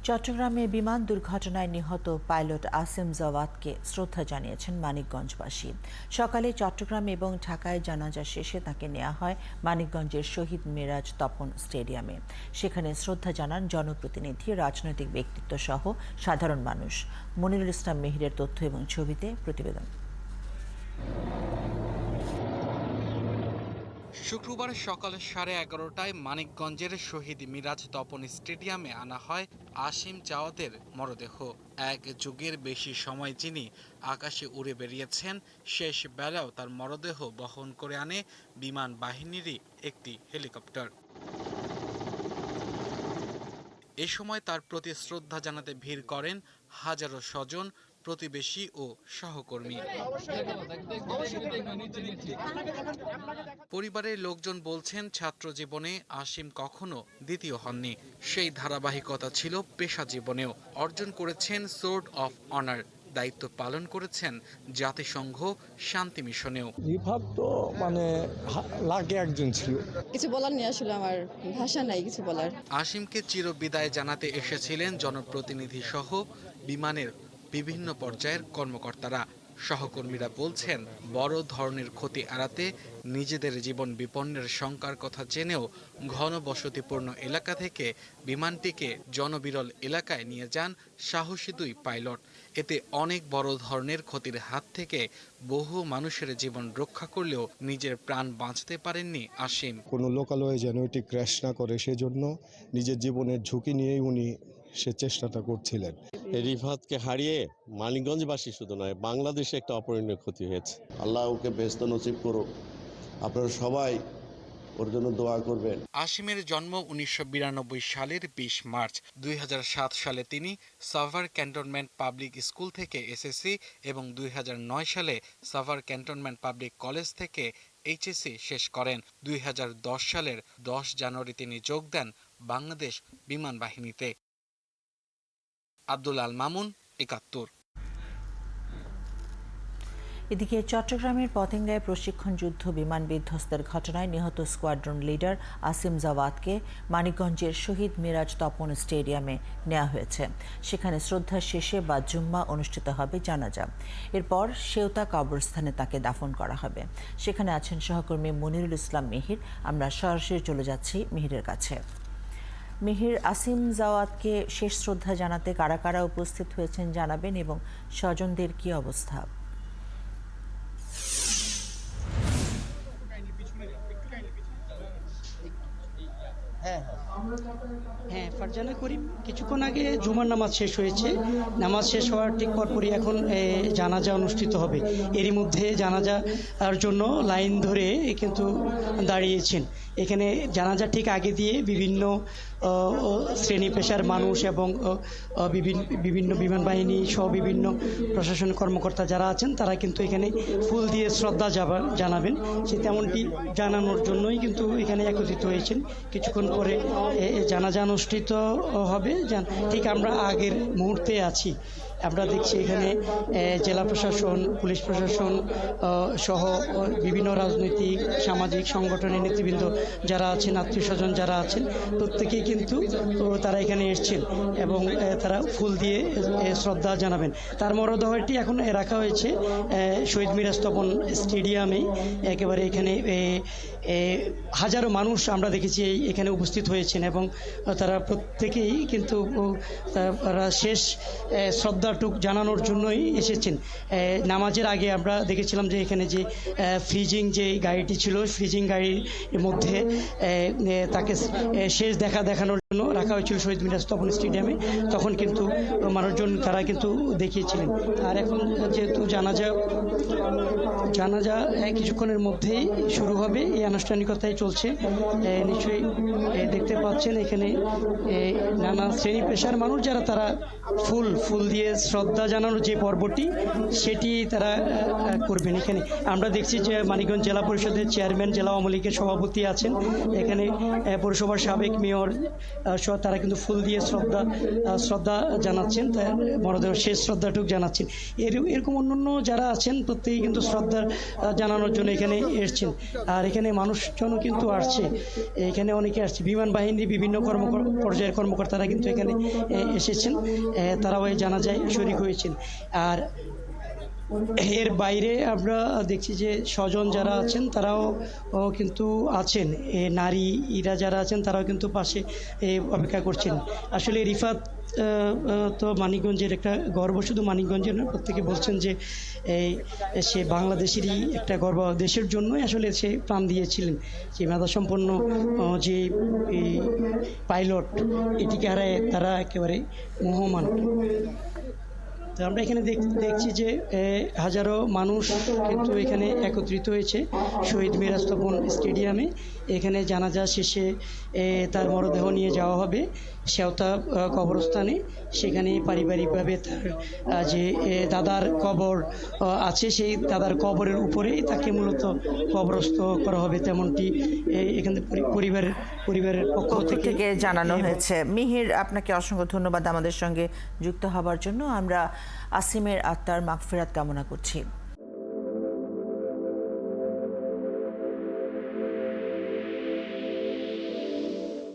চট্টগ্রামে বিমান দুর্ঘটনায় নিহত পাইলট আসিম জাওয়াদকে শ্রদ্ধা জানিয়েছেন মানিকগঞ্জবাসী। সকালে চট্টগ্রাম এবং ঢাকায় জানাজা শেষে তাকে নেওয়া হয় মানিকগঞ্জের শহীদ মিরাজ তপন স্টেডিয়ামে। সেখানে শ্রদ্ধা জানান জনপ্রতিনিধি, রাজনৈতিক ব্যক্তিত্ব সহ সাধারণ মানুষ। মনিরুল ইসলাম মেহিরের তথ্য এবং ছবিতে প্রতিবেদন। শুক্রবার সকাল 11:30টায় মানিকগঞ্জের শহীদ মিরাজ তপন স্টেডিয়ামে আনা হয় আসিম জাওয়াদের মরদেহ। এক যুগের বেশি সময় যিনি আকাশে উড়ে বেরিয়েছেন, শেষ বেলাও তার মরদেহ বহন করে আনে বিমান বাহিনীরই একটি হেলিকপ্টার। এ সময় তার প্রতি শ্রদ্ধা জানাতে ভিড় করেন হাজারো স্বজন, প্রতিবেশী ও সহকর্মী। পরিবারের লোকজন বলছেন, ছাত্র জীবনে আসিম কখনো দ্বিতীয় হননি। সেই ধারাবাহিকতা ছিল পেশা জীবনেও। অর্জন করেছেন সোর্ড অফ অনার, দায়িত্ব পালন করেছেন জাতিসংঘ শান্তি মিশনেও। রিফাত তো লাখে একজন ছিল। কিছু বলার নেই, আসলে আমার ভাষা নাই কিছু বলার। আসিমকে চিরবিদায় জানাতে এসেছিলেন জনপ্রতিনিধি সহ বিমানের বিভিন্ন পর্যায়ের কর্মকর্তারা। সহকর্মীরা বলছেন, বড় ধরনের ক্ষতি এড়াতে নিজেদের জীবন বিপন্নের শঙ্কার কথা জেনেও ঘনবসতিপূর্ণ এলাকা থেকে বিমানটিকে জনবিরল এলাকায় নিয়ে যান সাহসী দুই পাইলট। এতে অনেক বড় ধরনের ক্ষতির হাত থেকে বহু মানুষের জীবন রক্ষা করলেও নিজের প্রাণ বাঁচাতে পারেননি আসিম। কোনো লোকালয়ে যেন এটি ক্র্যাশ না করে, সেজন্য নিজের জীবনের ঝুঁকি নিয়েই উনি সে চেষ্টাটা করছিলেন। রিফাতকে হারিয়ে মানিকগঞ্জবাসী শুধু নয়, বাংলাদেশে একটা অপূরণীয় ক্ষতি হয়েছে। আল্লাহ ওকে বেহেশত নসিব করুক। আপনারা সবাই ওর জন্য দোয়া করবেন। আসিমের জন্ম 1992 সালের 20 মার্চ। 2007 সালে তিনি সাভার ক্যান্টনমেন্ট পাবলিক স্কুল থেকে এসএসসি এবং 2009 সালে সাভার ক্যান্টনমেন্ট পাবলিক কলেজ থেকে এইচএসসি শেষ করেন। 2010 সালের 10 জানুয়ারি তিনি যোগ দেন বাংলাদেশ বিমান বাহিনীতে। আব্দুল আল মামুন, 71। এদিকে চট্টগ্রামের পতেঙ্গায় প্রশিক্ষণ যুদ্ধ বিমান বিধ্বস্তের ঘটনায় নিহত স্কোয়াড্রন লিডার আসিম জাওয়াদকে মানিকগঞ্জের শহীদ মিরাজ তপন স্টেডিয়ামে নেওয়া হয়েছে। সেখানে শ্রদ্ধা শেষে বা জুম্মা অনুষ্ঠিত হবে জানাজা। এরপর সেওতা কবরস্থানে তাকে দাফন করা হবে। সেখানে আছেন সহকর্মী মনিরুল ইসলাম মেহির। আমরা সরাসরি চলে যাচ্ছি মেহিরের কাছে। মেহির, আসিম জাওয়াদকে শেষ শ্রদ্ধা জানাতে কারা কারা উপস্থিত হয়েছেন জানাবেন, এবং স্বজনদের কি অবস্থা? হ্যাঁ, ফারজানা করিম, কিছুক্ষণ আগে জুমার নামাজ শেষ হয়েছে। নামাজ শেষ হওয়ার ঠিক পরপরই এখন জানাজা অনুষ্ঠিত হবে। এরই মধ্যে জানাজার জন্য লাইন ধরে কিন্তু দাঁড়িয়েছেন। এখানে জানাজা ঠিক আগে দিয়ে বিভিন্ন শ্রেণী পেশার মানুষ এবং বিভিন্ন বিমান বাহিনী সহ বিভিন্ন প্রশাসন কর্মকর্তা যারা আছেন তারা কিন্তু এখানে ফুল দিয়ে শ্রদ্ধা জানাবেন। সে তেমনটি জানানোর জন্যই কিন্তু এখানে একত্রিত হয়েছেন। কিছুক্ষণ পরে জানাজা অনুষ্ঠিত হবে। ঠিক আমরা আগের মুহূর্তে আছি। আমরা দেখছি এখানে জেলা প্রশাসন, পুলিশ প্রশাসন সহ বিভিন্ন রাজনৈতিক সামাজিক সংগঠনের নেতৃবৃন্দ যারা আছেন, আত্মীয় স্বজন যারা আছেন, প্রত্যেকেই কিন্তু তারা এখানে এসছেন এবং তারা ফুল দিয়ে শ্রদ্ধা জানাবেন। তার মরদেহটি এখন রাখা হয়েছে শহীদ মিরাজ তপন স্টেডিয়ামে। একেবারে এখানে হাজারো মানুষ আমরা দেখেছি এখানে উপস্থিত হয়েছেন এবং তারা প্রত্যেকেই কিন্তু তারা শেষ শ্রদ্ধাটুক জানানোর জন্যই এসেছেন। নামাজের আগে আমরা দেখেছিলাম যে এখানে যে ফ্রিজিং যে গাড়িটি ছিল, ফ্রিজিং গাড়ির মধ্যে তাকে শেষ দেখানোর জন্য রাখা হয়েছিল শহীদ মিরাজ তপন স্টেডিয়ামে। তখন কিন্তু মানুষজন তারা কিন্তু দেখিয়েছিলেন। আর এখন যেহেতু জানাজা কিছুক্ষণের মধ্যেই শুরু হবে, এই আনুষ্ঠানিকতায় চলছে। নিশ্চয়ই দেখতে পাচ্ছেন এখানে নানা শ্রেণী পেশার মানুষ যারা তারা ফুল দিয়ে শ্রদ্ধা জানানোর যে পর্বটি সেটি তারা করবেন। এখানে আমরা দেখছি যে মানিকগঞ্জ জেলা পরিষদের চেয়ারম্যান, জেলা আওয়ামী লীগের সভাপতি আছেন। এখানে পৌরসভার সাবেক মেয়র সহ তারা কিন্তু ফুল দিয়ে শ্রদ্ধা জানাচ্ছেন, তার মরদেহ শেষ শ্রদ্ধাটুক জানাচ্ছেন। এরকম অন্যান্য যারা আছেন প্রত্যেকেই কিন্তু শ্রদ্ধা জানানোর জন্য এখানে এসেছেন। আর এখানে মানুষজনও কিন্তু আসছে, এখানে অনেকে আসছে, বিমান বাহিনীর বিভিন্ন পর্যায়ের কর্মকর্তারা কিন্তু এখানে এসেছেন, তারাও এই জানাজায় শরীক হয়েছেন। আর এর বাইরে আমরা দেখছি যে স্বজন যারা আছেন তারাও কিন্তু আছেন, নারীরা যারা আছেন তারাও কিন্তু পাশে অপেক্ষা করছেন। আসলে রিফাত তো মানিকগঞ্জের একটা গর্ব, শুধু মানিকগঞ্জের নয়, প্রত্যেকে বলছেন যে সে বাংলাদেশেরই একটা গর্ব, দেশের জন্যই আসলে সে প্রাণ দিয়েছিলেন। যে মেধাসম্পন্ন যে পাইলট, এটিকে হারায় তারা একেবারে মোহমান। তো আমরা এখানে দেখছি যে হাজারো মানুষ কিন্তু এখানে একত্রিত হয়েছে শহীদ মিরাজ তপন স্টেডিয়ামে। এখানে জানাজা শেষে তার মরদেহ নিয়ে যাওয়া হবে সেওতা কবরস্থানে। সেখানে পারিবারিকভাবে তার যে দাদার কবর আছে, সেই দাদার কবরের উপরেই তাকে মূলত কবরস্থ করা হবে, তেমনটি এখানে পরিবারের পক্ষ থেকে জানানো হয়েছে। মিহির, আপনাকে অসংখ্য ধন্যবাদ আমাদের সঙ্গে যুক্ত হবার জন্য। আমরা আসিমের আত্মার মাগফিরাত কামনা করছি।